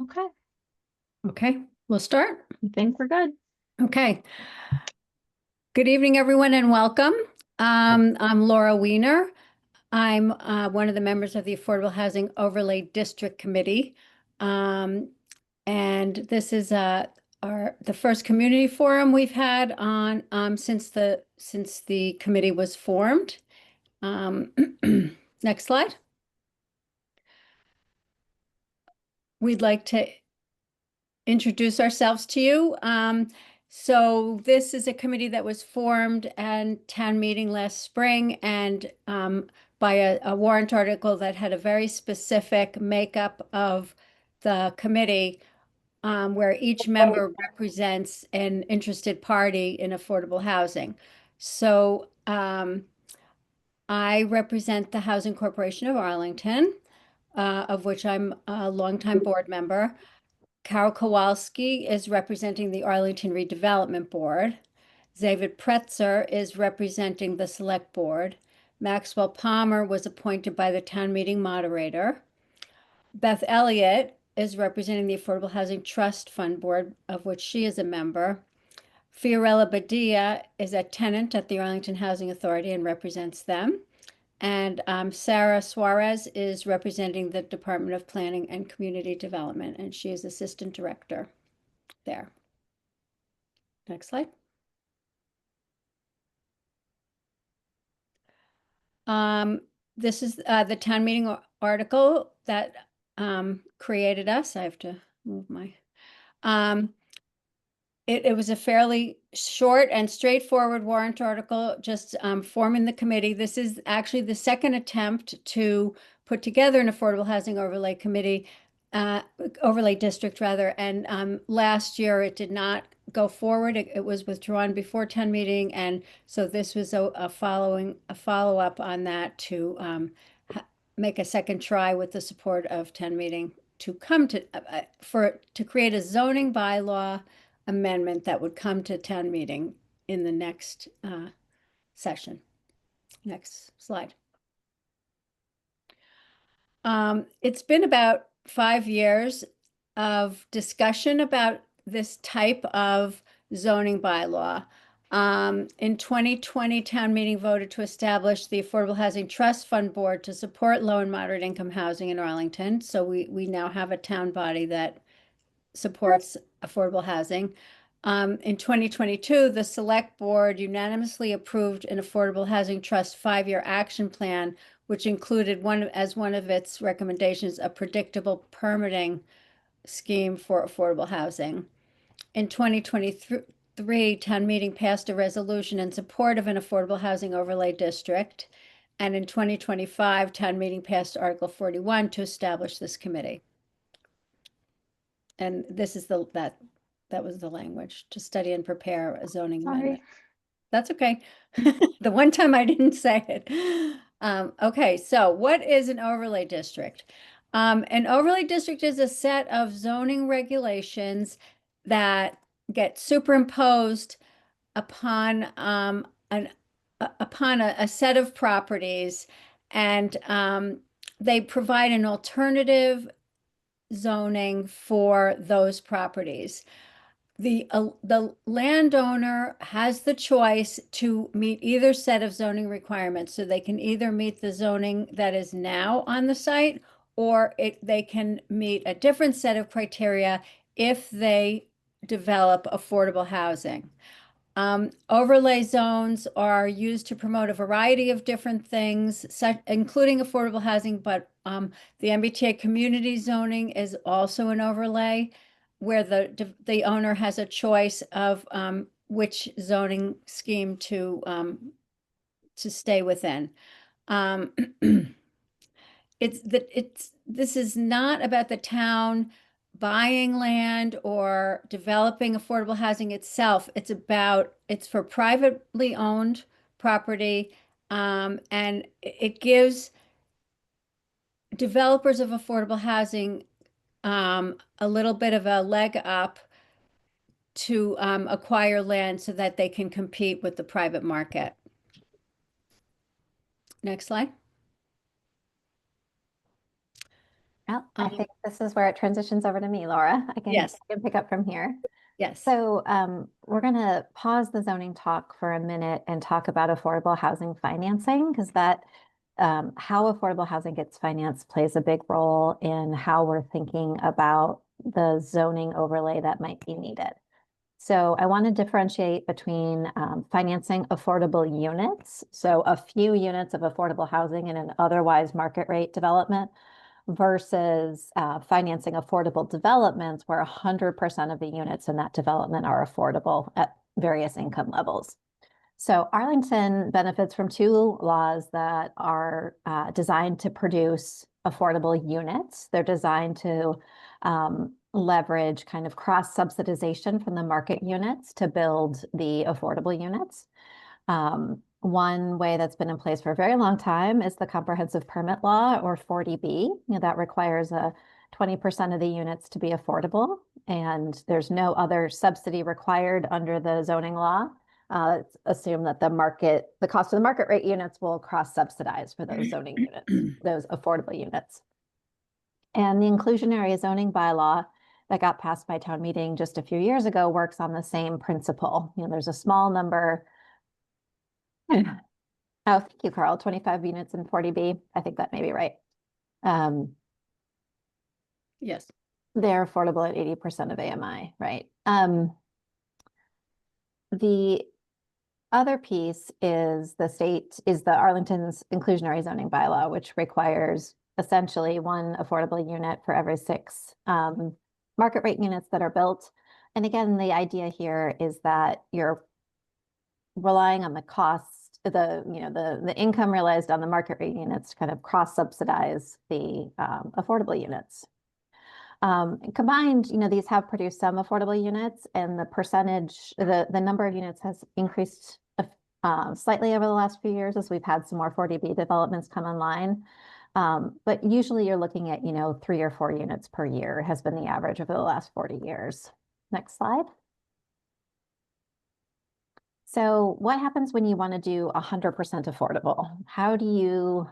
Okay, Okay, we'll start. I think we're good. Okay. Good evening, everyone, and welcome. I'm Laura Weiner. I'm one of the members of the Affordable Housing Overlay District Committee. And this is the first community forum we've had on since the committee was formed. Next slide. We'd like to introduce ourselves to you. So this is a committee that was formed and town meeting last spring and by a warrant article that had a very specific makeup of the committee where each member represents an interested party in affordable housing. So I represent the Housing Corporation of Arlington, of which I'm a longtime board member. Carol Kowalski is representing the Arlington Redevelopment Board. David Pretzer is representing the Select Board. Maxwell Palmer was appointed by the town meeting moderator. Beth Elliott is representing the Affordable Housing Trust Fund Board, of which she is a member. Fiorella Badia is a tenant at the Arlington Housing Authority and represents them. And Sarah Suarez is representing the Department of Planning and Community Development, and she is Assistant Director there. Next slide. This is the town meeting article that created us. I have to move my. It was a fairly short and straightforward warrant article, just forming the committee. This is actually the second attempt to put together an affordable housing overlay committee, overlay district rather. And last year it did not go forward. It was withdrawn before town meeting, and so this was a follow-up on that to make a second try with the support of town meeting to come to to create a zoning bylaw amendment that would come to town meeting in the next session. Next slide. It's been about 5 years of discussion about this type of zoning bylaw. In 2020, town meeting voted to establish the Affordable Housing Trust Fund Board to support low and moderate income housing in Arlington. So we now have a town body that supports affordable housing. In 2022, the Select Board unanimously approved an Affordable Housing Trust 5-year action plan, which included as one of its recommendations, a predictable permitting scheme for affordable housing. In 2023, town meeting passed a resolution in support of an affordable housing overlay district. And in 2025, town meeting passed Article 41 to establish this committee. And this is that was the language, to study and prepare a zoning amendment. That's okay. The one time I didn't say it. Okay, so what is an overlay district? An overlay district is a set of zoning regulations that get superimposed upon a set of properties, and they provide an alternative zoning for those properties. The landowner has the choice to meet either set of zoning requirements. So they can either meet the zoning that is now on the site, or they can meet a different set of criteria if they develop affordable housing. Overlay zones are used to promote a variety of different things, including affordable housing, but the MBTA community zoning is also an overlay where the owner has a choice of which zoning scheme to stay within. This is not about the town buying land or developing affordable housing itself. It's for privately owned property, and it gives developers of affordable housing a little bit of a leg up to acquire land so that they can compete with the private market. Next slide. Well, I Um, think this is where it transitions over to me, Laura. yes, I can pick up from here. yes. So we're going to pause the zoning talk for a minute and talk about affordable housing financing because that how affordable housing gets financed plays a big role in how we're thinking about the zoning overlay that might be needed. So I want to differentiate between financing affordable units, so a few units of affordable housing in an otherwise market rate development, versus financing affordable developments where 100% of the units in that development are affordable at various income levels. So Arlington benefits from two laws that are designed to produce affordable units. They're designed to leverage kind of cross subsidization from the market units to build the affordable units. One way that's been in place for a very long time is the comprehensive permit law, or 40B. That requires 20% of the units to be affordable, and there's no other subsidy required under the zoning law. Assume that the cost of the market rate units will cross subsidize for those zoning units, those affordable units. And the inclusionary zoning bylaw that got passed by town meeting just a few years ago works on the same principle. There's a small number. Oh, thank you, Carl. 25 units in 40B. I think that may be right. Um, Yes. they're affordable at 80% of AMI, right? The other piece is the Arlington's inclusionary zoning bylaw, which requires essentially one affordable unit for every six market rate units that are built. And again, the idea here is that you're relying on the cost, the income realized on the market rate units to kind of cross subsidize the affordable units. Combined, these have produced some affordable units, and the number of units has increased slightly over the last few years as we've had some more 40B developments come online. But usually you're looking at, 3 or 4 units per year has been the average over the last 40 years. Next slide. So what happens when you want to do 100% affordable? How do you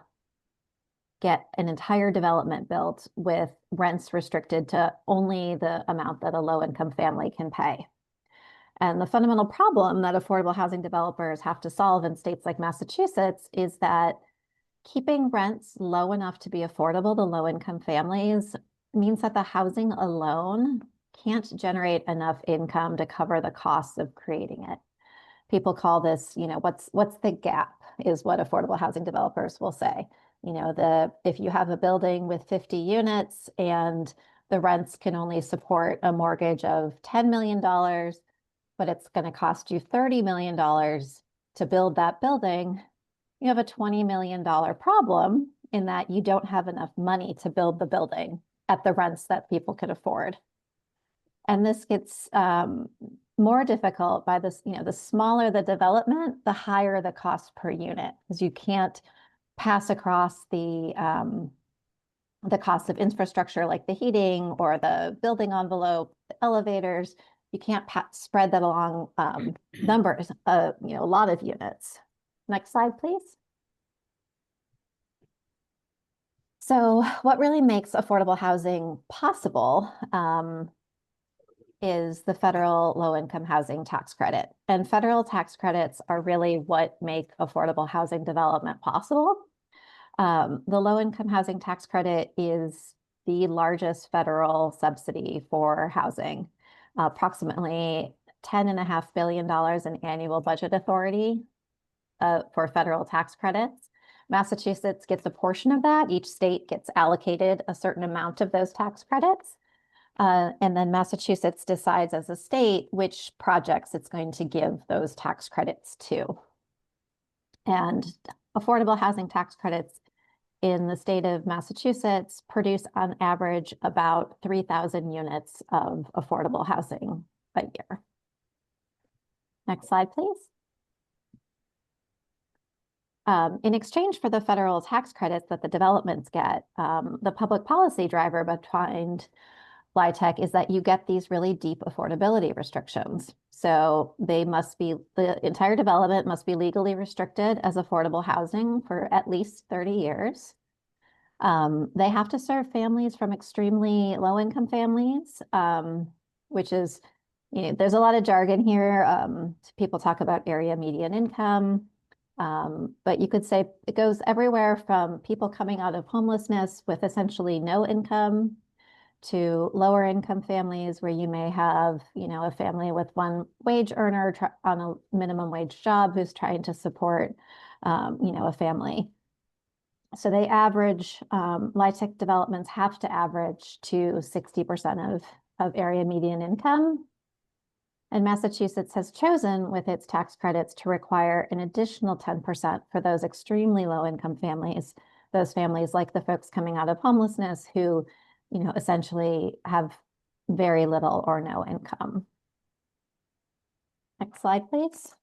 get an entire development built with rents restricted to only the amount that a low-income family can pay? And the fundamental problem that affordable housing developers have to solve in states like Massachusetts is that keeping rents low enough to be affordable to low-income families means that the housing alone can't generate enough income to cover the costs of creating it. People call this, what's the gap, is what affordable housing developers will say. If you have a building with 50 units and the rents can only support a mortgage of $10 million, but it's going to cost you $30 million to build that building, you have a $20 million problem in that you don't have enough money to build the building at the rents that people can afford. And this gets more difficult by this, the smaller the development, the higher the cost per unit, because you can't pass across the cost of infrastructure like the heating or the building envelope, the elevators. You can't spread that along numbers, a lot of units. Next slide, please. So what really makes affordable housing possible is the federal low-income housing tax credit. And federal tax credits are really what make affordable housing development possible. The low-income housing tax credit is the largest federal subsidy for housing, approximately $10.5 billion in annual budget authority for federal tax credits. Massachusetts gets a portion of that. Each state gets allocated a certain amount of those tax credits. And then Massachusetts decides as a state which projects it's going to give those tax credits to. And affordable housing tax credits in the state of Massachusetts produce on average about 3,000 units of affordable housing a year. Next slide, please. In exchange for the federal tax credits that the developments get, the public policy driver behind LIHTC is that you get these really deep affordability restrictions. So the entire development must be legally restricted as affordable housing for at least 30 years. They have to serve families from extremely low-income families, which is, there's a lot of jargon here. People talk about area median income, but you could say it goes everywhere from people coming out of homelessness with essentially no income to lower income families where you may have, a family with one wage earner on a minimum wage job who's trying to support, a family. So they average, LIHTC developments have to average to 60% of area median income. And Massachusetts has chosen with its tax credits to require an additional 10% for those extremely low income families, those families like the folks coming out of homelessness who, essentially have very little or no income. Next slide, please.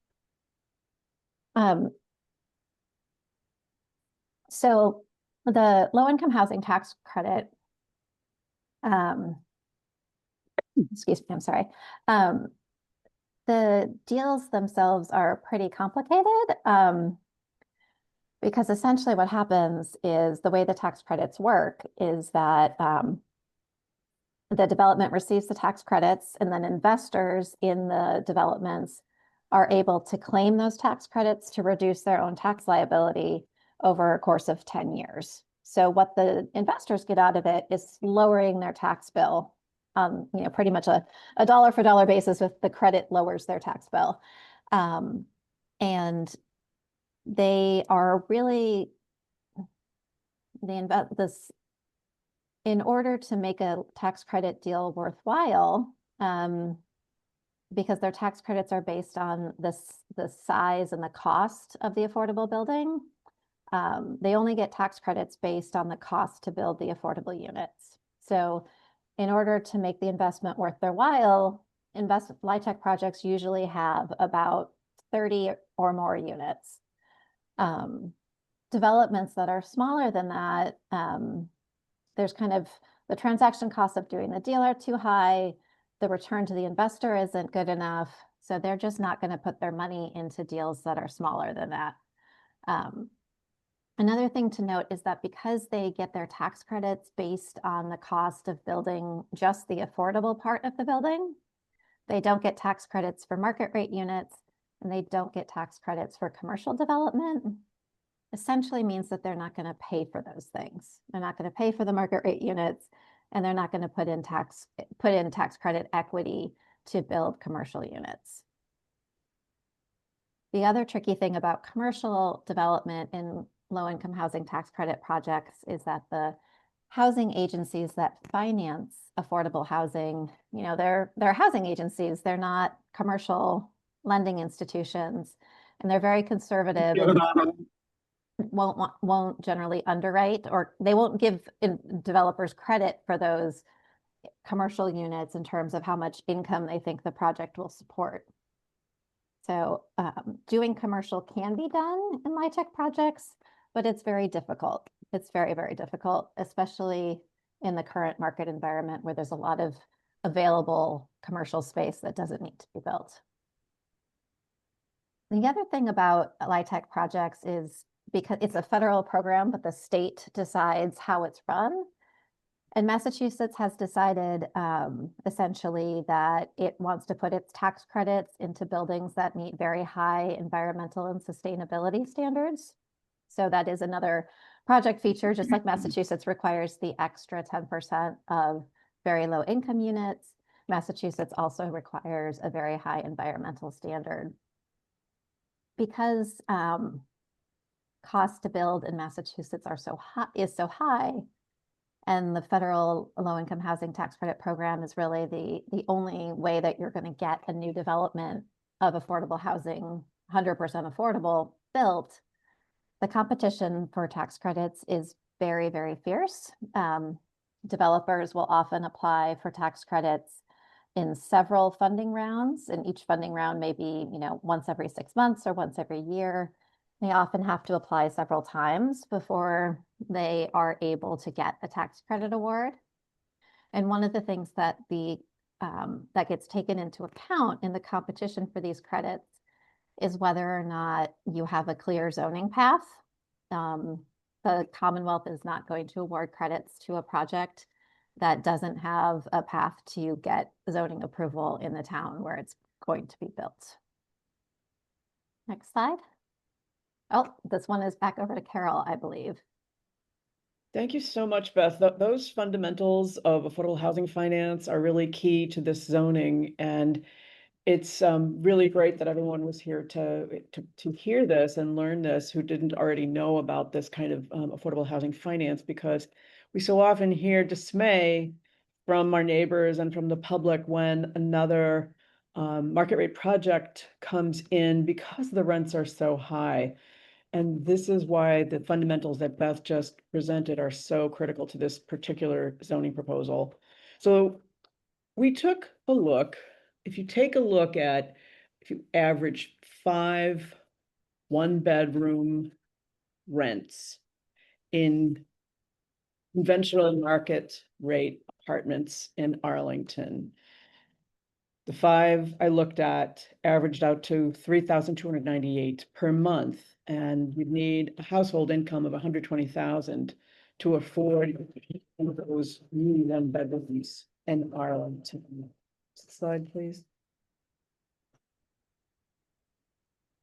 So the low-income housing tax credit, excuse me, I'm sorry. The deals themselves are pretty complicated because essentially what happens is the way the tax credits work is that the development receives the tax credits and then investors in the developments are able to claim those tax credits to reduce their own tax liability over a course of 10 years. So what the investors get out of it is lowering their tax bill, pretty much a dollar for dollar basis with the credit lowers their tax bill. And they are really, they invest this in order to make a tax credit deal worthwhile, because their tax credits are based on the size and the cost of the affordable building. They only get tax credits based on the cost to build the affordable units. So in order to make the investment worth their while, LIHTC projects usually have about 30 or more units. Developments that are smaller than that, there's kind of the transaction costs of doing the deal are too high. The return to the investor isn't good enough. So they're just not going to put their money into deals that are smaller than that. Another thing to note is that because they get their tax credits based on the cost of building just the affordable part of the building, they don't get tax credits for market rate units, and they don't get tax credits for commercial development. Essentially means that they're not going to pay for those things. They're not going to pay for the market rate units, and they're not going to put in tax credit equity to build commercial units. The other tricky thing about commercial development in low-income housing tax credit projects is that the housing agencies that finance affordable housing, they're housing agencies, they're not commercial lending institutions, and they're very conservative and won't generally underwrite, or they won't give developers credit for those commercial units in terms of how much income they think the project will support. So doing commercial can be done in LIHTC projects, but it's very difficult. It's very, very difficult, especially in the current market environment where there's a lot of available commercial space that doesn't need to be built. The other thing about LIHTC projects is because it's a federal program, but the state decides how it's run. And Massachusetts has decided essentially that it wants to put its tax credits into buildings that meet very high environmental and sustainability standards. So that is another project feature, just like Massachusetts requires the extra 10% of very low income units. Massachusetts also requires a very high environmental standard. Because cost to build in Massachusetts is so high, and the federal low-income housing tax credit program is really the only way that you're going to get a new development of affordable housing, 100% affordable, built. The competition for tax credits is very, very fierce. Developers will often apply for tax credits in several funding rounds, and each funding round may be, once every 6 months or once every year. They often have to apply several times before they are able to get a tax credit award. And one of the things that that gets taken into account in the competition for these credits is whether or not you have a clear zoning path. the Commonwealth is not going to award credits to a project that doesn't have a path to get zoning approval in the town where it's going to be built. Next slide. Oh, this one is back over to Carol, I believe. Thank you so much, Beth. Those fundamentals of affordable housing finance are really key to this zoning, and it's really great that everyone was here to hear this and learn this who didn't already know about this kind of affordable housing finance, because we so often hear dismay from our neighbors and from the public when another market rate project comes in because the rents are so high. And this is why the fundamentals that Beth just presented are so critical to this particular zoning proposal. So we took a look, if you take a look at, if you average 5 one-bedroom rents in conventional market rate apartments in Arlington, the 5 I looked at averaged out to $3,298 per month, and you'd need a household income of $120,000 to afford one of those new one bedrooms in Arlington. Slide, please.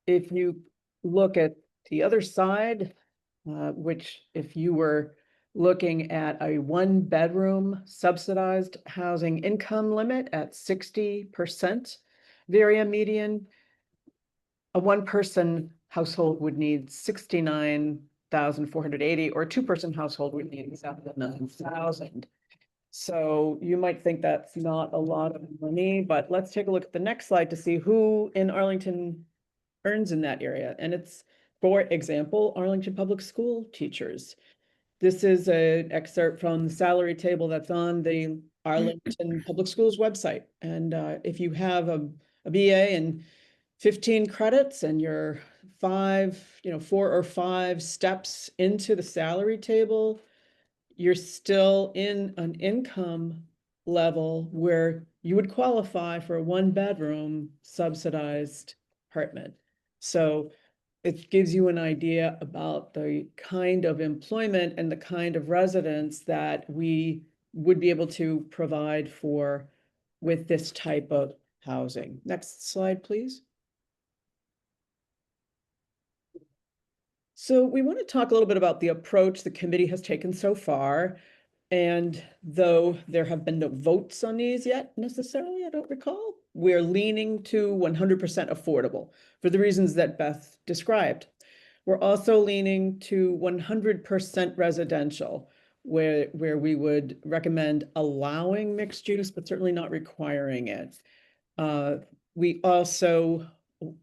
If you look at the other side, which if you were looking at a one-bedroom subsidized housing income limit at 60% of area median, a one-person household would need 69,480, or a two-person household would need 79,000. So you might think that's not a lot of money, but let's take a look at the next slide to see who in Arlington earns in that area. And it's, for example, Arlington Public School teachers. This is an excerpt from the salary table that's on the Arlington Public Schools website. And if you have a BA and 15 credits and you're 4 or 5 steps into the salary table, you're still in an income level where you would qualify for a one-bedroom subsidized apartment. So it gives you an idea about the kind of employment and the kind of residence that we would be able to provide for with this type of housing. Next slide, please. So we want to talk a little bit about the approach the committee has taken so far. And though there have been no votes on these yet necessarily, I don't recall, we're leaning to 100% affordable for the reasons that Beth described. We're also leaning to 100% residential, where we would recommend allowing mixed use, but certainly not requiring it. We also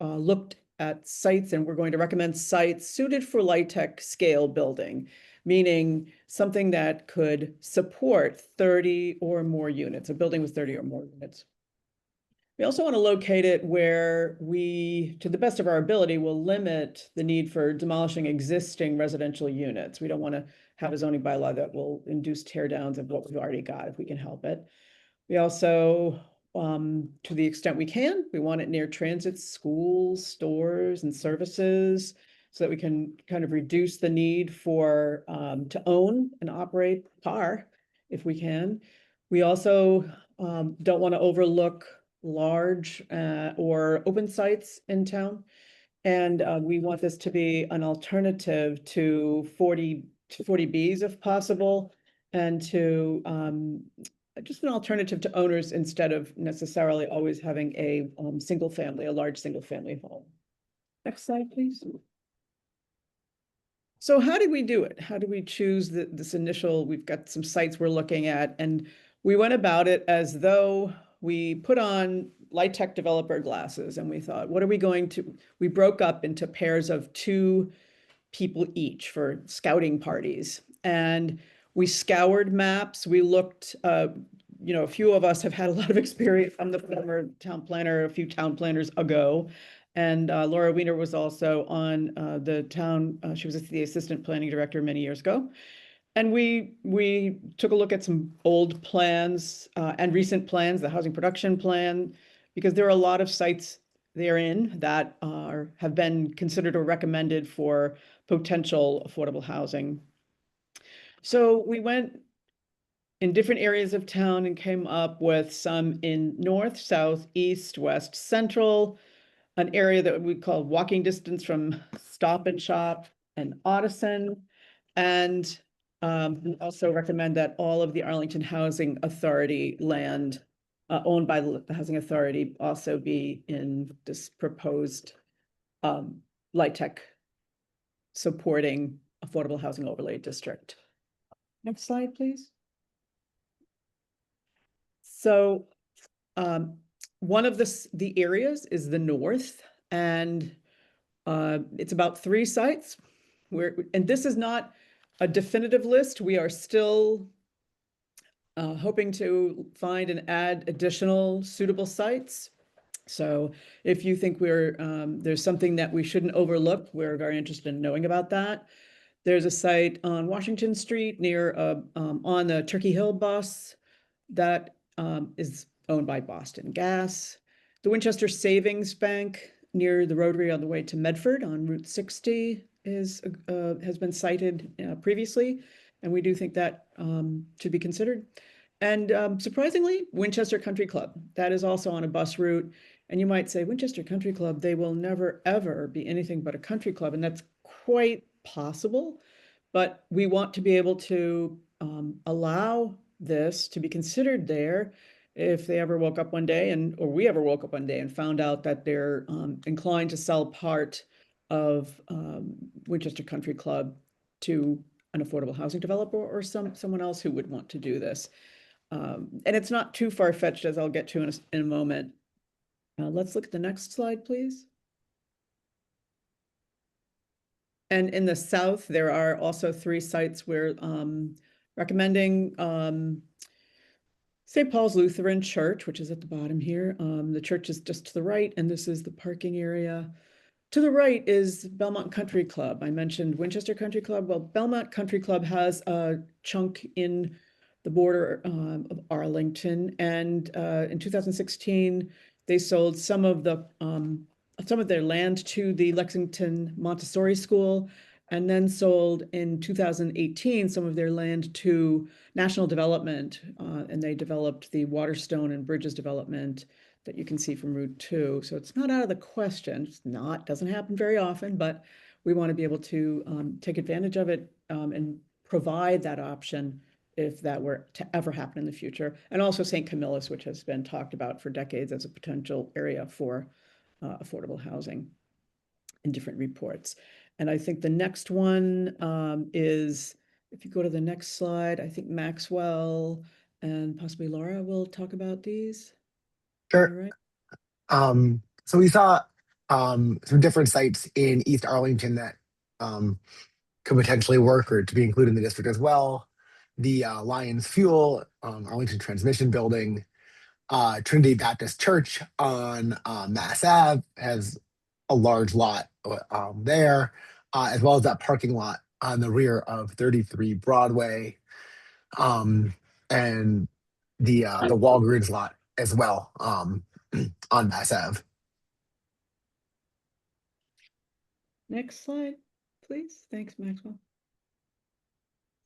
looked at sites, and we're going to recommend sites suited for LIHTC scale building, meaning something that could support 30 or more units, a building with 30 or more units. We also want to locate it where we, to the best of our ability, will limit the need for demolishing existing residential units. We don't want to have a zoning bylaw that will induce tear downs of what we've already got if we can help it. We also, to the extent we can, we want it near transit, schools, stores, and services, so that we can kind of reduce the need for to own and operate a car if we can. We also don't want to overlook large or open sites in town. And we want this to be an alternative to 40Bs if possible, and to just an alternative to owners instead of necessarily always having a large single family home. Next slide, please. So how did we do it? How do we choose this initial, we've got some sites we're looking at, and we went about it as though we put on LIHTC developer glasses, and we thought, what are we going to, we broke up into pairs of 2 people each for scouting parties. And we scoured maps. We looked, a few of us have had a lot of experience. I'm the former town planner, a few town planners ago. And Laura Wiener was also on the town, she was the assistant planning director many years ago. And we took a look at some old plans and recent plans, the housing production plan, because there are a lot of sites therein that have been considered or recommended for potential affordable housing. So we went in different areas of town and came up with some in north, south, east, west, central, an area that we call walking distance from Stop and Shop and Audison. And we also recommend that all of the Arlington Housing Authority land owned by the Housing Authority also be in this proposed LIHTC supporting affordable housing overlay district. Next slide, please. So one of the areas is the north, and it's about 3 sites. And this is not a definitive list. We are still hoping to find and add additional suitable sites. So if you think there's something that we shouldn't overlook, we're very interested in knowing about that. There's a site on Washington Street near on the Turkey Hill bus that is owned by Boston Gas. The Winchester Savings Bank near the Rotary on the way to Medford on Route 60 has been cited previously, and we do think that should be considered. And surprisingly, Winchester Country Club, that is also on a bus route. And you might say, Winchester Country Club, they will never, ever be anything but a country club. And that's quite possible. But we want to be able to allow this to be considered there if they ever woke up one day or we ever woke up one day and found out that they're inclined to sell part of Winchester Country Club to an affordable housing developer or someone else who would want to do this. And it's not too far-fetched, as I'll get to in a moment. Let's look at the next slide, please. And in the south, there are also 3 sites we're recommending. St. Paul's Lutheran Church, which is at the bottom here. The church is just to the right, and this is the parking area. To the right is Belmont Country Club. I mentioned Winchester Country Club. Well, Belmont Country Club has a chunk in the border of Arlington, and in 2016, they sold some of their land to the Lexington Montessori School, and then sold in 2018 some of their land to National Development, and they developed the Waterstone and Bridges development that you can see from Route 2. So it's not out of the question. Doesn't happen very often, but we want to be able to take advantage of it and provide that option if that were to ever happen in the future. And also St. Camillus, which has been talked about for decades as a potential area for affordable housing in different reports. And I think the next one is, if you go to the next slide, I think Maxwell and possibly Laura will talk about these. Sure. All right. So we saw some different sites in East Arlington that could potentially work or to be included in the district as well. The Lions Fuel, Arlington Transmission Building, Trinity Baptist Church on Mass Ave has a large lot there, as well as that parking lot on the rear of 33 Broadway, and the Walgreens lot as well on Mass Ave. Next slide, please. Thanks, Maxwell.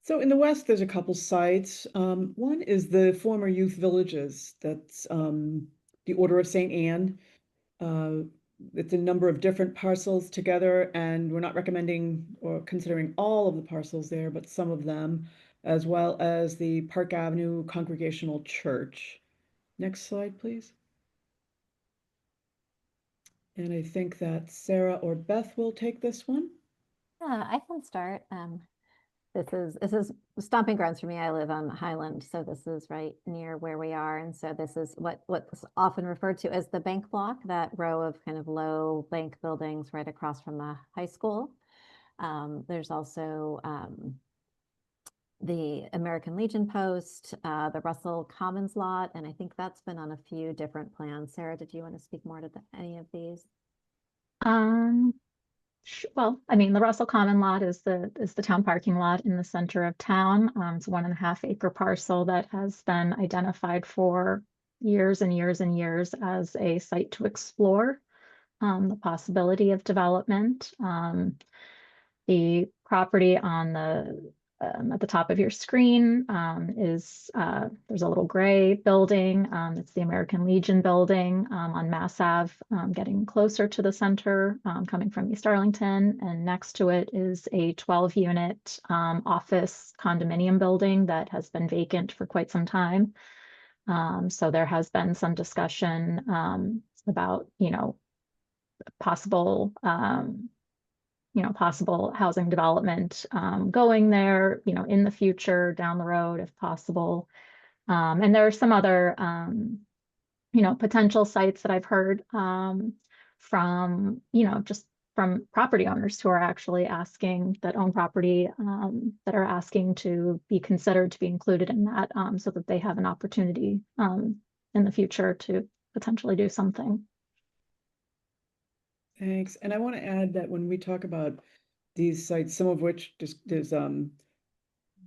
So in the west, there's a couple sites. One is the former youth villages. That's the Order of St. Anne. It's a number of different parcels together, and we're not recommending or considering all of the parcels there, but some of them, as well as the Park Avenue Congregational Church. Next slide, please. And I think that Sarah or Beth will take this one. Yeah, I can start. This is stomping grounds for me. I live on Highland, so this is right near where we are. And so this is what's often referred to as the bank block, that row of kind of low bank buildings right across from the high school. There's also the American Legion Post, the Russell Commons lot, and I think that's been on a few different plans. Sarah, did you want to speak more to any of these? Well, I mean, the Russell Common lot is the town parking lot in the center of town. It's a 1.5 acre parcel that has been identified for years and years and years as a site to explore the possibility of development. The The property on the at the top of your screen is there's a little gray building. It's the American Legion building on Mass Ave, getting closer to the center, coming from East Arlington. And next to it is a 12-unit office condominium building that has been vacant for quite some time. So there has been some discussion about, possible possible housing development going there, in the future, down the road, if possible. And there are some other, potential sites that I've heard from, just from property owners who are actually asking, that own property, that are asking to be considered to be included in that, so that they have an opportunity in the future to potentially do something. Thanks. And I want to add that when we talk about these sites, some of which just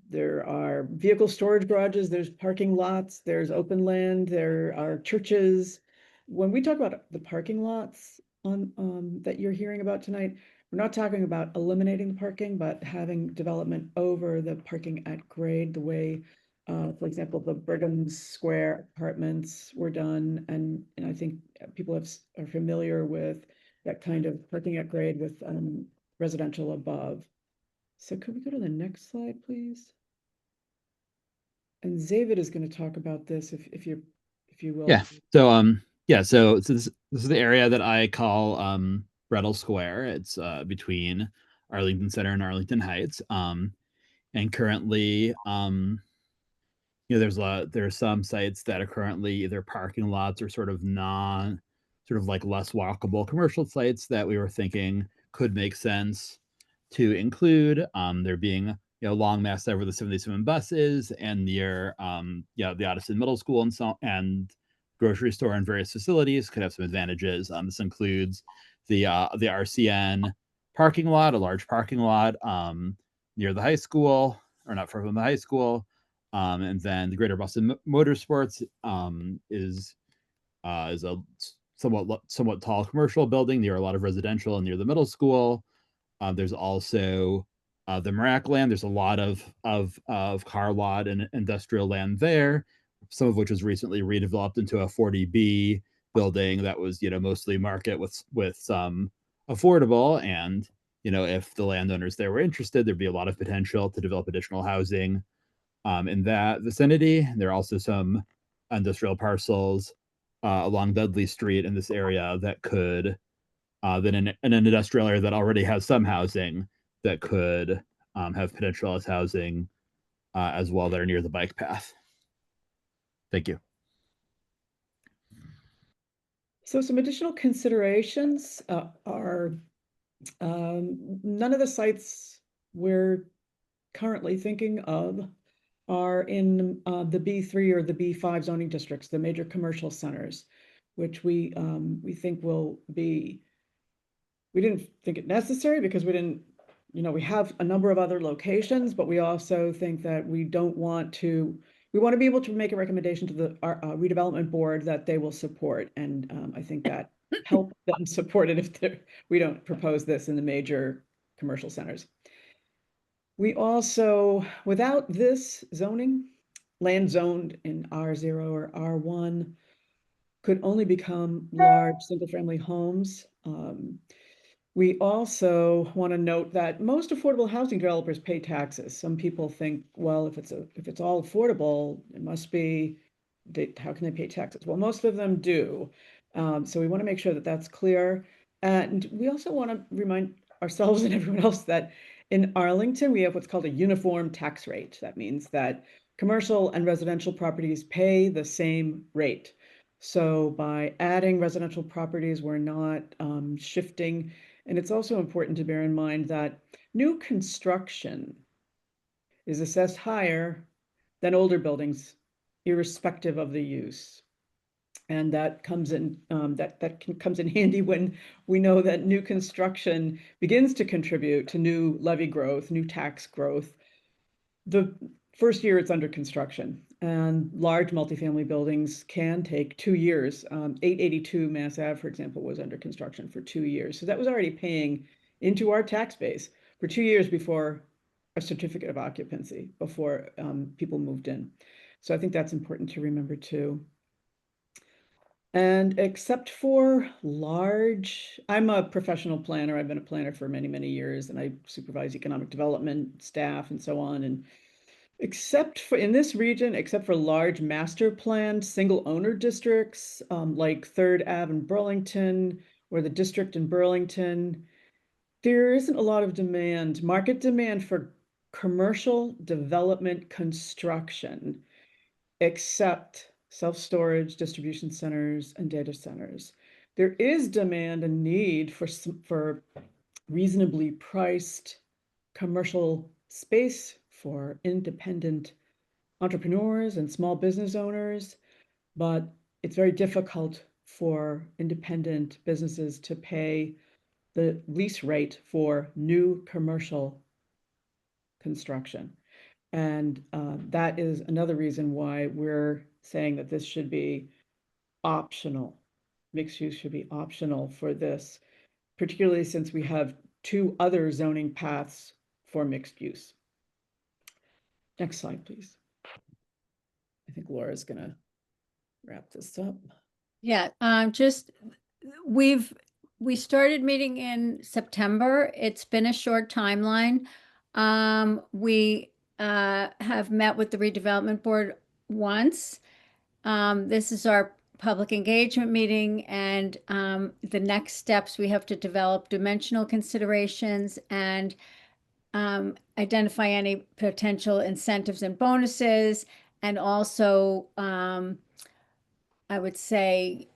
there are vehicle storage garages, there's parking lots, there's open land, there are churches. When we talk about the parking lots on that you're hearing about tonight, we're not talking about eliminating the parking, but having development over the parking at grade, the way, for example, the Brigham Square apartments were done, and I think people are familiar with that kind of parking at grade with residential above. So could we go to the next slide, please? And David is going to talk about this if you will. Yeah. So so this is the area that I call Brettle Square. It's between Arlington Center and Arlington Heights. And currently there's some sites that are currently either parking lots or sort of like less walkable commercial sites that we were thinking could make sense to include. There being long Mass Ave where the 77 bus is, and near the Addison Middle School and grocery store and various facilities could have some advantages. This includes the RCN parking lot, a large parking lot near the high school, or not far from the high school. And then the Greater Boston Motorsports is a somewhat tall commercial building near a lot of residential and near the middle school. There's also the Marac land. There's a lot of car lot and industrial land there, some of which was recently redeveloped into a 40B building that was mostly market with some affordable. And if the landowners there were interested, there'd be a lot of potential to develop additional housing in that vicinity. There are also some industrial parcels along Dudley Street in this area that could, then in an industrial area that already has some housing that could have potential as housing as well, that are near the bike path. Thank you. So some additional considerations are none of the sites we're currently thinking of are in the B3 or the B5 zoning districts, the major commercial centers, which we think will be. We didn't think it necessary because we didn't, we have a number of other locations, but we also think that we want to be able to make a recommendation to the redevelopment board that they will support. And I think that help them support it if we don't propose this in the major commercial centers. We also, without this zoning, land zoned in R0 or R1 could only become large single-family homes. We also want to note that most affordable housing developers pay taxes. Some people think, well, if it's all affordable, it must be, how can they pay taxes? Well, most of them do. So we want to make sure that that's clear. And we also want to remind ourselves and everyone else that in Arlington, we have what's called a uniform tax rate. That means that commercial and residential properties pay the same rate. So by adding residential properties, we're not shifting. And it's also important to bear in mind that new construction is assessed higher than older buildings, irrespective of the use. And that comes in comes in handy when we know that new construction begins to contribute to new levy growth, new tax growth. The first year it's under construction, and large multifamily buildings can take 2 years. 882 Mass Ave, for example, was under construction for 2 years. So that was already paying into our tax base. for 2 years before a certificate of occupancy, before people moved in. So I think that's important to remember too. And except for large, I'm a professional planner. I've been a planner for many, many years, and I supervise economic development staff and so on. And except for in this region, except for large master planned single owner districts, like Third Ave in Burlington or the district in Burlington, there isn't a lot of demand, market demand for commercial development construction, except self-storage, distribution centers, and data centers. There is demand and need for reasonably priced commercial space for independent entrepreneurs and small business owners, but it's very difficult for independent businesses to pay the lease rate for new commercial construction. And that is another reason why we're saying that this should be optional. Mixed use should be optional for this, particularly since we have 2 other zoning paths for mixed use. Next slide, please. I think Laura's gonna wrap this up. Yeah, we started meeting in September. It's been a short timeline. We have met with the redevelopment board once. This is our public engagement meeting, and the next steps, we have to develop dimensional considerations and identify any potential incentives and bonuses, and also I would say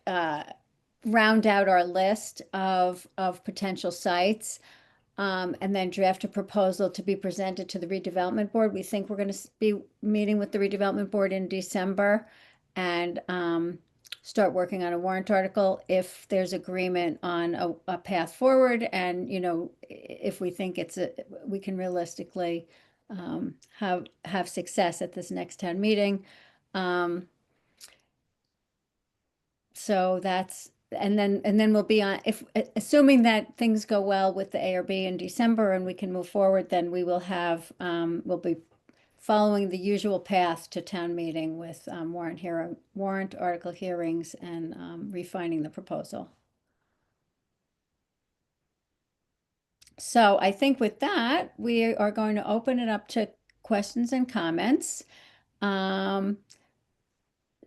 round out our list of potential sites, and then draft a proposal to be presented to the redevelopment board. We think we're going to be meeting with the redevelopment board in December and start working on a warrant article if there's agreement on a path forward, and if we think we can realistically have success at this next town meeting. So that's, and then we'll be on, assuming that things go well with the ARB in December and we can move forward, then we will have, we'll be following the usual path to town meeting with warrant article hearings and refining the proposal. So I think with that, we are going to open it up to questions and comments.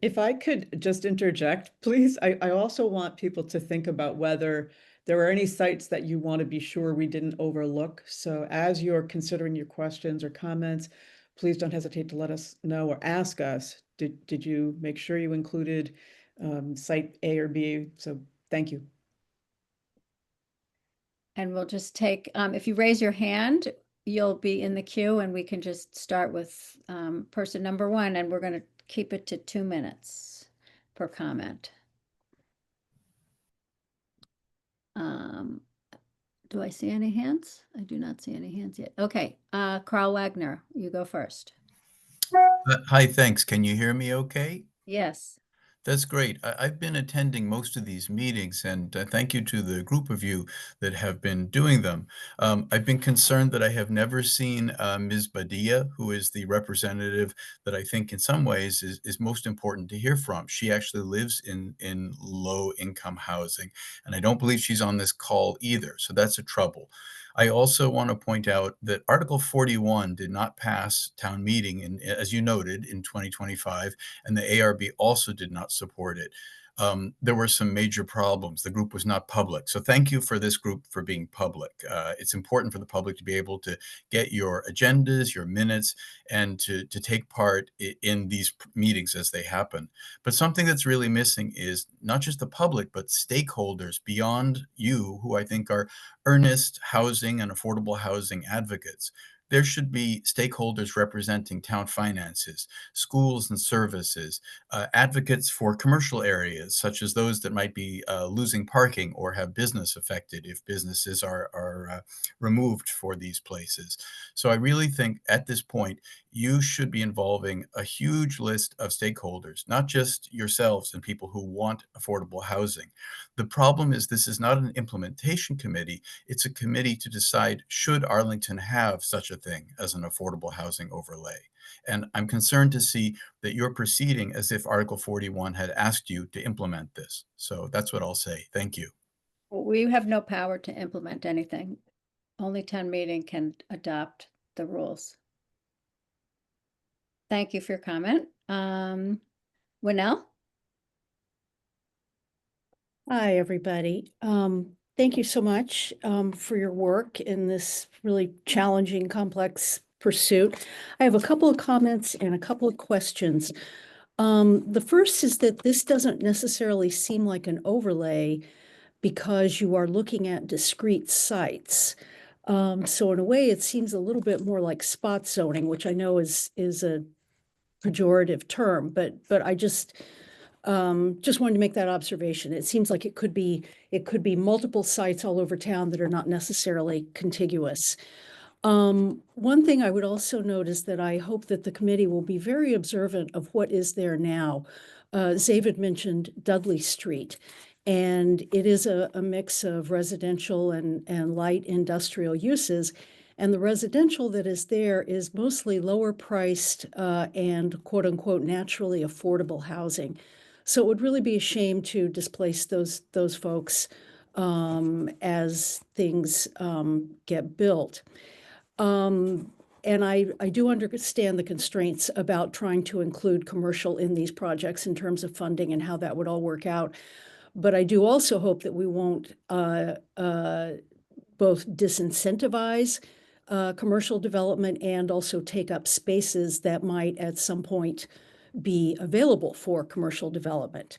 If I could just interject, please, I also want people to think about whether there are any sites that you want to be sure we didn't overlook. So as you're considering your questions or comments, please don't hesitate to let us know or ask us, did you make sure you included site A or B? So thank you. And we'll just take, if you raise your hand, you'll be in the queue, and we can just start with person number 1, and we're going to keep it to 2 minutes per comment. Do I see any hands? I do not see any hands yet. Okay, Carl Wagner, you go first. Hi, thanks. Can you hear me okay? Yes. That's great. I've been attending most of these meetings, and thank you to the group of you that have been doing them. I've been concerned that I have never seen Ms. Badia, who is the representative that I think in some ways is most important to hear from. She actually lives in low-income housing, and I don't believe she's on this call either, so that's a trouble. I also want to point out that Article 41 did not pass town meeting, as you noted, in 2025, and the ARB also did not support it. There were some major problems. The group was not public. So thank you for this group for being public. It's important for the public to be able to get your agendas, your minutes, and to take part in these meetings as they happen. But something that's really missing is not just the public, but stakeholders beyond you, who I think are earnest housing and affordable housing advocates. There should be stakeholders representing town finances, schools and services, advocates for commercial areas, such as those that might be losing parking or have business affected if businesses are removed for these places. So I really think at this point, you should be involving a huge list of stakeholders, not just yourselves and people who want affordable housing. The problem is this is not an implementation committee. It's a committee to decide, should Arlington have such a thing as an affordable housing overlay? And I'm concerned to see that you're proceeding as if Article 41 had asked you to implement this. So that's what I'll say. Thank you. We have no power to implement anything. Only town meeting can adopt the rules. Thank you for your comment. Winnell? Hi, everybody. Thank you so much for your work in this really challenging, complex pursuit. I have a couple of comments and a couple of questions. The first is that this doesn't necessarily seem like an overlay because you are looking at discrete sites. So in a way, it seems a little bit more like spot zoning, which I know is a pejorative term, but I just wanted to make that observation. It seems like it could be multiple sites all over town that are not necessarily contiguous. One thing I would also note is that I hope that the committee will be very observant of what is there now. Zavid mentioned Dudley Street, and it is a mix of residential and light industrial uses. And the residential that is there is mostly lower priced and quote unquote naturally affordable housing. So it would really be a shame to displace those folks as things get built. And I do understand the constraints about trying to include commercial in these projects in terms of funding and how that would all work out. But I do also hope that we won't both disincentivize commercial development and also take up spaces that might at some point be available for commercial development.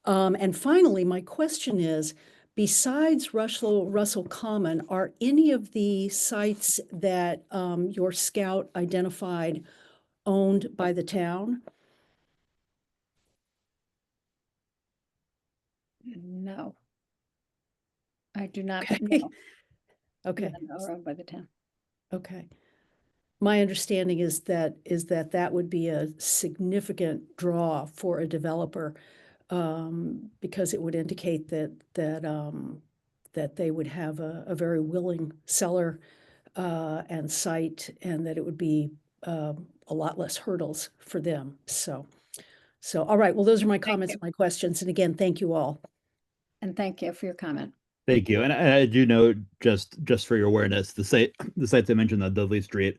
And finally, my question is, besides Russell Common, are any of the sites that your scout identified owned by the town? No. I do not Okay. know. Okay. None are owned by the town. Okay. My understanding is that that would be a significant draw for a developer because it would indicate that they would have a very willing seller and site, and that it would be a lot less hurdles for them. So all right. Well, those are my comments and my questions. And again, thank you all. And thank you for your comment. Thank you. And I do know, just for your awareness, the sites I mentioned on Dudley Street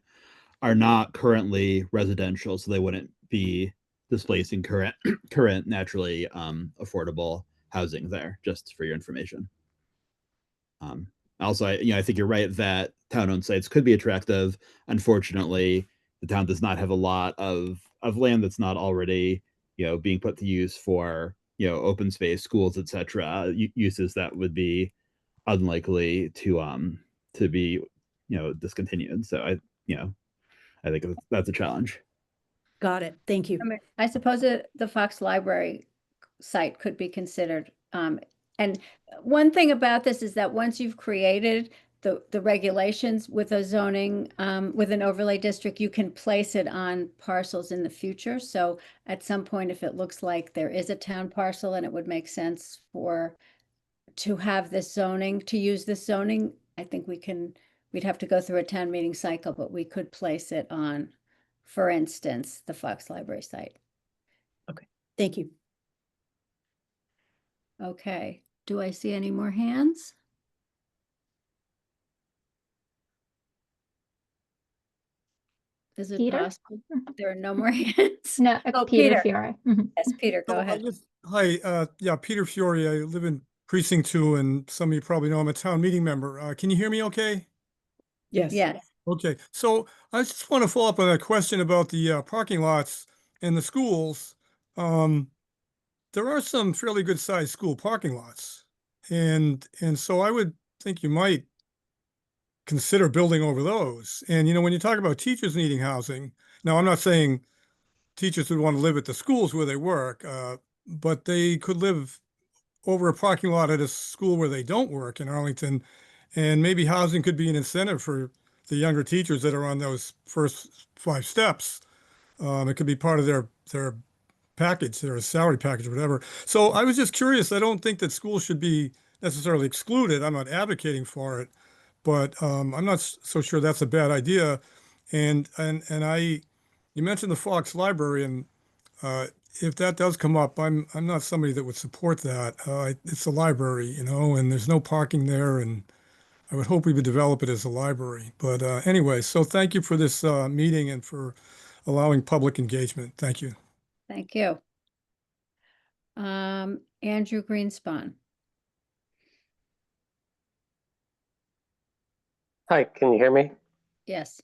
are not currently residential, so they wouldn't be displacing current naturally affordable housing there, just for your information. Also, I think you're right that town-owned sites could be attractive. Unfortunately, the town does not have a lot of land that's not already being put to use for open space, schools, etc. Uses that would be unlikely to be discontinued. So I think that's a challenge. Got it. Thank you. I mean, I suppose the Fox Library site could be considered. And one thing about this is that once you've created the regulations with a zoning, with an overlay district, you can place it on parcels in the future. So at some point, if it looks like there is a town parcel and it would make sense to have this zoning, to use this zoning, I think we'd have to go through a town meeting cycle, but we could place it on, for instance, the Fox Library site. Okay. Thank you. Okay. Do I see any more hands? Is it Peter? possible there are no more hands? No, Oh, Peter Peter. Fiore. Mhm. Yes, Peter, go ahead. Hi, yeah, Peter Fiore. I live in Precinct 2, and some of you probably know I'm a town meeting member. Can you hear me okay? Yes. Yes. Okay, so I just want to follow up on that question about the parking lots and the schools. There are some fairly good sized school parking lots. And so I would think you might consider building over those. And, when you talk about teachers needing housing, now I'm not saying teachers would want to live at the schools where they work, but they could live over a parking lot at a school where they don't work in Arlington, and maybe housing could be an incentive for the younger teachers that are on those first 5 steps. It could be part of their package, their salary package, or whatever. So I was just curious. I don't think that schools should be necessarily excluded. I'm not advocating for it, but I'm not so sure that's a bad idea. And you mentioned the Fox Library, and if that does come up, I'm not somebody that would support that. It's a library, you know, and there's no parking there, and I would hope we would develop it as a library. But anyway, so thank you for this meeting and for allowing public engagement. Thank you. Thank you. Andrew Greenspan. Hi, can you hear me? Yes.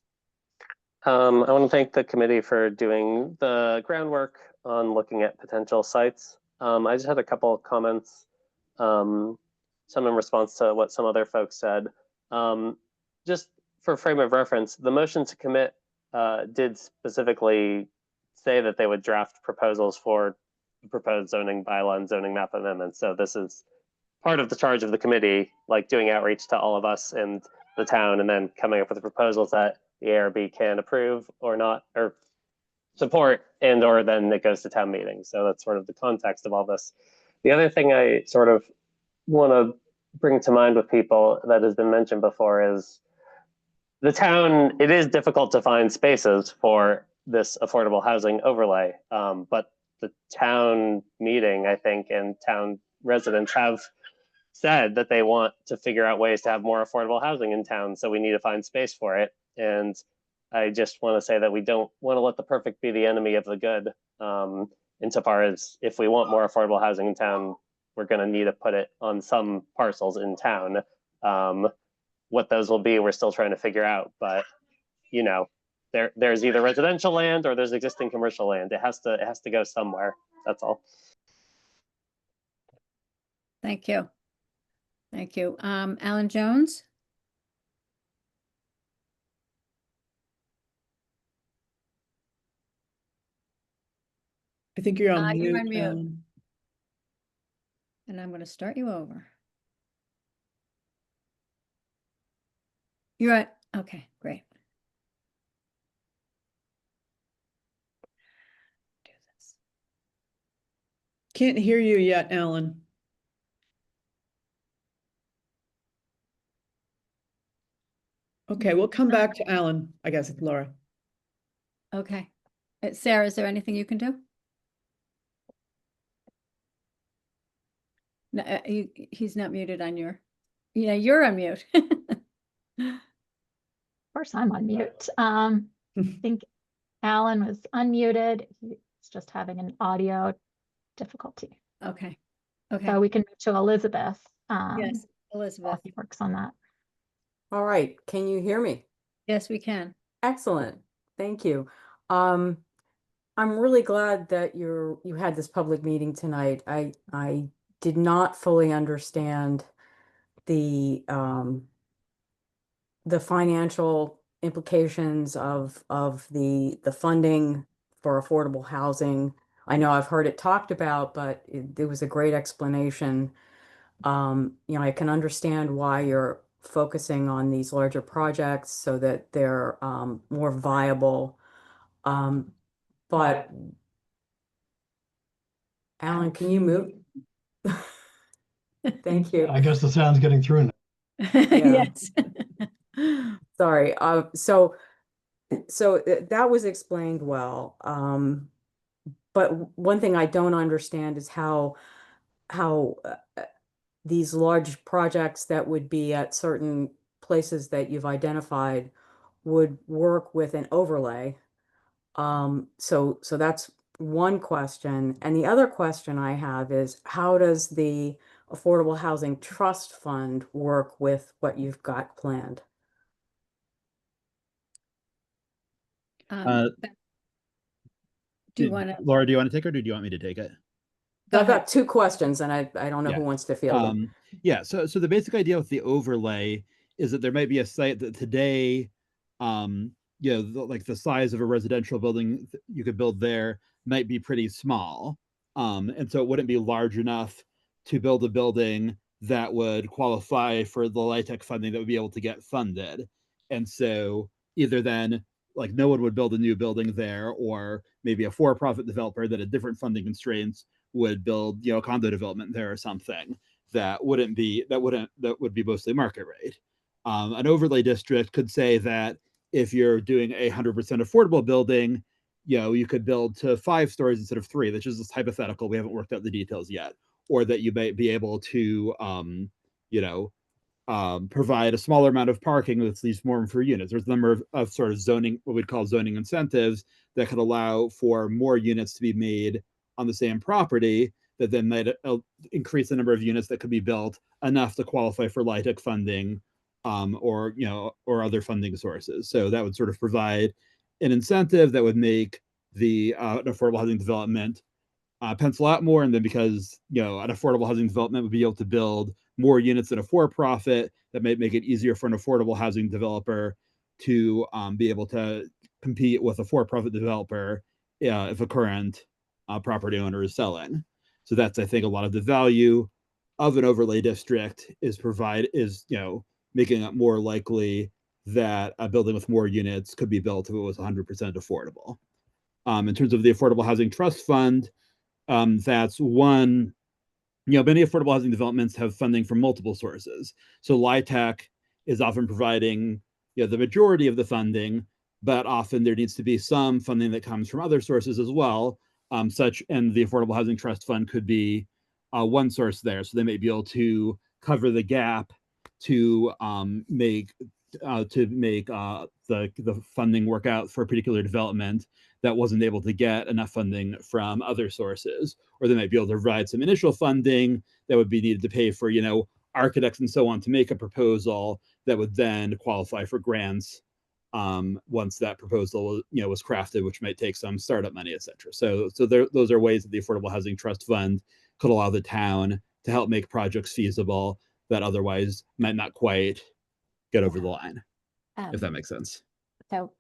I want to thank the committee for doing the groundwork on looking at potential sites. I just had a couple of comments, some in response to what some other folks said. Just for frame of reference, the motion to commit did specifically say that they would draft proposals for the proposed zoning bylaw and zoning map amendments. So this is part of the charge of the committee, like doing outreach to all of us and the town, and then coming up with the proposals that the ARB can approve or not, or support, and or then it goes to town meeting. So that's sort of the context of all this. The other thing I sort of want to bring to mind with people that has been mentioned before is the town, it is difficult to find spaces for this affordable housing overlay, but the town meeting, I think, and town residents have said that they want to figure out ways to have more affordable housing in town. So we need to find space for it. And I just want to say that we don't want to let the perfect be the enemy of the good. Insofar as if we want more affordable housing in town, we're going to need to put it on some parcels in town. What those will be, we're still trying to figure out. But you know, there's either residential land or there's existing commercial land. It has to go somewhere. That's all. Thank you. Thank you. Alan Jones. I think you're on You're mute. on mute. Alan. And I'm going to start you over. You're right. Okay, great. Do this. Can't hear you yet, Alan. Okay, we'll come back to Alan. I guess it's Laura. Okay. Sarah, is there anything you can do? No, he's not muted on your. Yeah, you're on mute. Of course, I'm on mute. I think Alan was unmuted. He's just having an audio difficulty. Okay. Okay. So we can move to Elizabeth. Yes, while Elizabeth. he works on that. All right, can you hear me? Yes, we can. Excellent, thank you. I'm really glad that you had this public meeting tonight. I did not fully understand the financial implications of the funding for affordable housing. I know I've heard it talked about, but it was a great explanation. You know, I can understand why you're focusing on these larger projects so that they're more viable. But Alan, can you move? Thank you. I guess the sound's getting through now. Yes. Sorry. So that was explained well. But one thing I don't understand is how these large projects that would be at certain places that you've identified would work with an overlay. So that's one question. And the other question I have is, how does the Affordable Housing Trust Fund work with what you've got planned? Do you want to? Laura, do you want to take it, or do you want me to take it? I've got two questions, and I don't know Yeah. who wants to field them. Yeah, so the basic idea with the overlay is that there might be a site that today, you know, like the size of a residential building you could build there might be pretty small. And so it wouldn't be large enough to build a building that would qualify for the LIHTC funding that would be able to get funded. And so either then like no one would build a new building there, or maybe a for-profit developer that had different funding constraints would build, you know, a condo development there or something that would be mostly market rate. An overlay district could say that if you're doing 100% affordable building, you know, you could build to 5 stories instead of 3. That's just hypothetical. We haven't worked out the details yet. Or that you might be able to, you know, provide a smaller amount of parking that leaves more room for units. There's a number of sort of zoning, what we'd call zoning incentives, that could allow for more units to be made on the same property that then might increase the number of units that could be built enough to qualify for LIHTC funding, or, you know, or other funding sources. So that would sort of provide an incentive that would make the an affordable housing development pencil out more. And then because, you know, an affordable housing development would be able to build more units than a for-profit, that might make it easier for an affordable housing developer to be able to compete with a for-profit developer if a current property owner is selling. So that's, I think, a lot of the value of an overlay district is you know, making it more likely that a building with more units could be built if it was 100% affordable. In terms of the Affordable Housing Trust Fund, that's one, you know, many affordable housing developments have funding from multiple sources. So LIHTC is often providing, you know, the majority of the funding, but often there needs to be some funding that comes from other sources as well. And the Affordable Housing Trust Fund could be one source there. So they may be able to cover the gap to make the funding work out for a particular development that wasn't able to get enough funding from other sources. Or they might be able to provide some initial funding that would be needed to pay for, you know, architects and so on to make a proposal that would then qualify for grants once that proposal, you know, was crafted, which might take some startup money, et cetera. So those are ways that the Affordable Housing Trust Fund could allow the town to help make projects feasible that otherwise might not quite get over the line, if that makes sense. So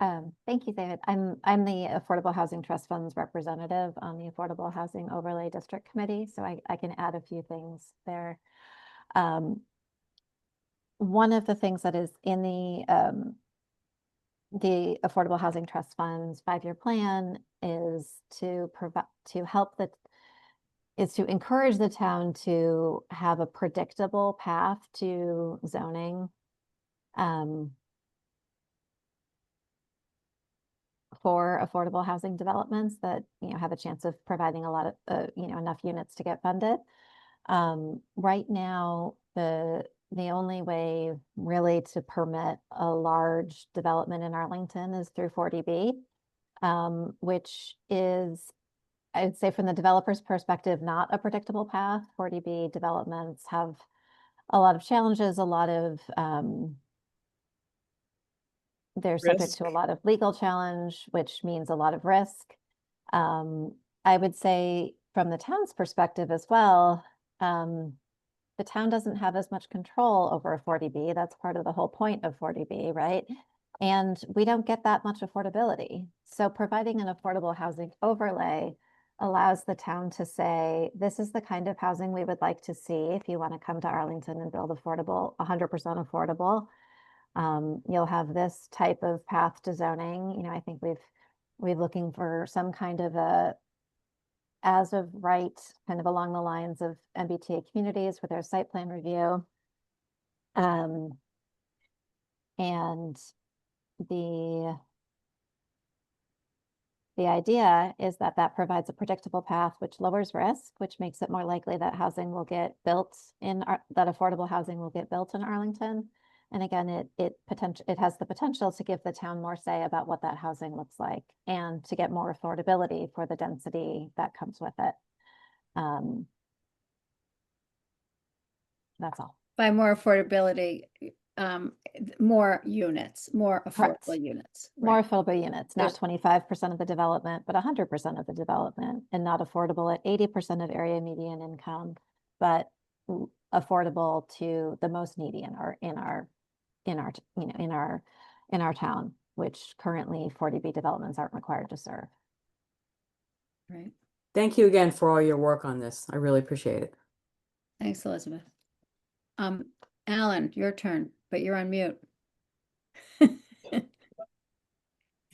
thank you, David. I'm the Affordable Housing Trust Fund's representative on the Affordable Housing Overlay District Committee, so I can add a few things there. One of the things that is in the Affordable Housing Trust Fund's 5-year plan is to encourage the town to have a predictable path to zoning. For affordable housing developments that, you know, have a chance of providing a lot of, you know, enough units to get funded. Right now, the only way really to permit a large development in Arlington is through 40B, which is, I would say from the developer's perspective, not a predictable path. 40B developments have a lot of challenges, a lot of, they're subject to a lot of legal challenge, which means a lot of risk. I would say from the town's perspective as well, the town doesn't have as much control over a 40B. That's part of the whole point of 40B, right? And we don't get that much affordability. So providing an affordable housing overlay allows the town to say, this is the kind of housing we would like to see if you want to come to Arlington and build affordable, 100% affordable. You'll have this type of path to zoning. You know, I think we're looking for some kind of a as of right, kind of along the lines of MBTA communities with their site plan review. And the idea is that that provides a predictable path, which lowers risk, which makes it more likely that housing will get built that affordable housing will get built in Arlington. And again, it has the potential to give the town more say about what that housing looks like and to get more affordability for the density that comes with it. That's all. By more affordability, more units, more Correct. affordable units. More right. affordable units, not 25% of the development, but 100% of the development, and not affordable at 80% of area median income, but affordable to the most needy in our town, which currently 40B developments aren't required to serve. Right. Thank you again for all your work on this. I really appreciate it. Thanks, Elizabeth. Alan, your turn, but you're on mute.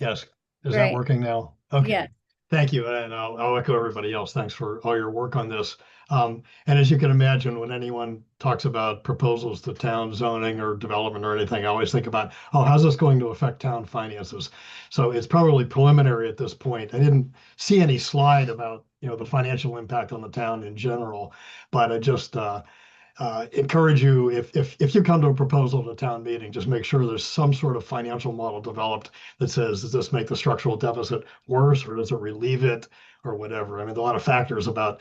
Yes. Is that Great. working now? Okay. Yeah. Thank you. And I'll echo everybody else. Thanks for all your work on this. And as you can imagine, when anyone talks about proposals to town zoning or development or anything, I always think about, oh, how's this going to affect town finances? So it's probably preliminary at this point. I didn't see any slide about, the financial impact on the town in general, but I just encourage you, if you come to a proposal at a town meeting, just make sure there's some sort of financial model developed that says, does this make the structural deficit worse, or does it relieve it, or whatever? I mean, there are a lot of factors about,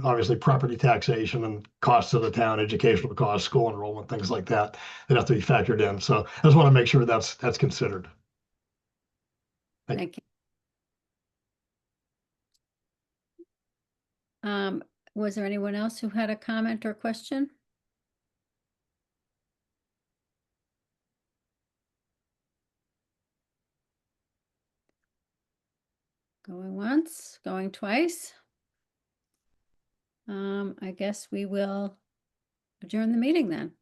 obviously, property taxation and costs of the town, educational costs, school enrollment, things like that have to be factored in. So I just want to make sure that's considered. Thank you. Was there anyone else who had a comment or question? Going once, going twice. I guess we will adjourn the meeting then.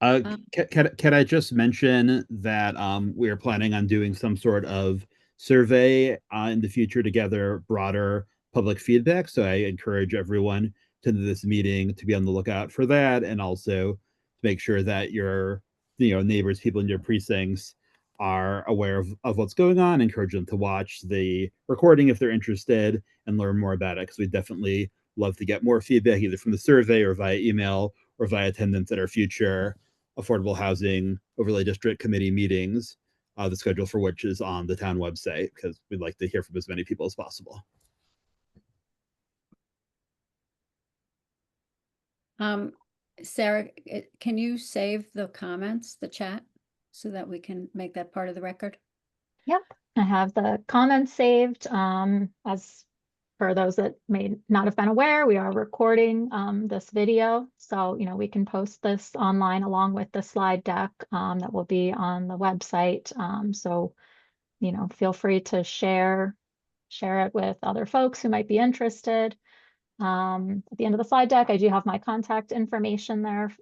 Can I just mention that we are planning on doing some sort of survey in the future to gather broader public feedback. So I encourage everyone to this meeting to be on the lookout for that, and also to make sure that your neighbors, people in your precincts, are aware of what's going on. Encourage them to watch the recording if they're interested and learn more about it, because we definitely love to get more feedback either from the survey or via email or via attendance at our future Affordable Housing Overlay District Committee meetings, the schedule for which is on the town website, because we'd like to hear from as many people as possible. Sarah, can you save the comments, the chat, so that we can make that part of the record? Yep, I have the comments saved. As for those that may not have been aware, we are recording this video. So, we can post this online along with the slide deck that will be on the website. So, feel free to share it with other folks who might be interested. At the end of the slide deck, I do have my contact information there.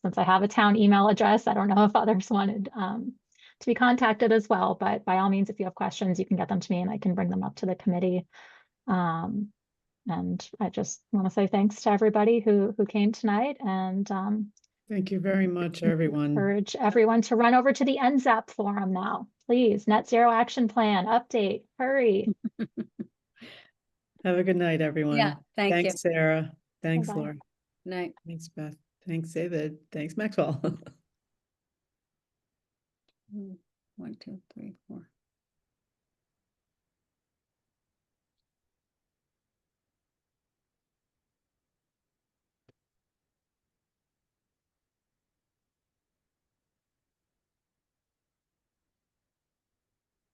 Since I have a town email address, I don't know if others wanted to be contacted as well, but by all means, if you have questions, you can get them to me and I can bring them up to the committee. And I just want to say thanks to everybody who came tonight, and Thank you very much, everyone. encourage everyone to run over to the NZAP forum now. Please, Net Zero Action Plan update, hurry. Have a good night, everyone. Yeah, thank you. Thanks, Sarah. Thanks, Bye-bye. Laura. Night. Thanks, Beth. Thanks, David. Thanks, Maxwell. 1, 2, 3, 4.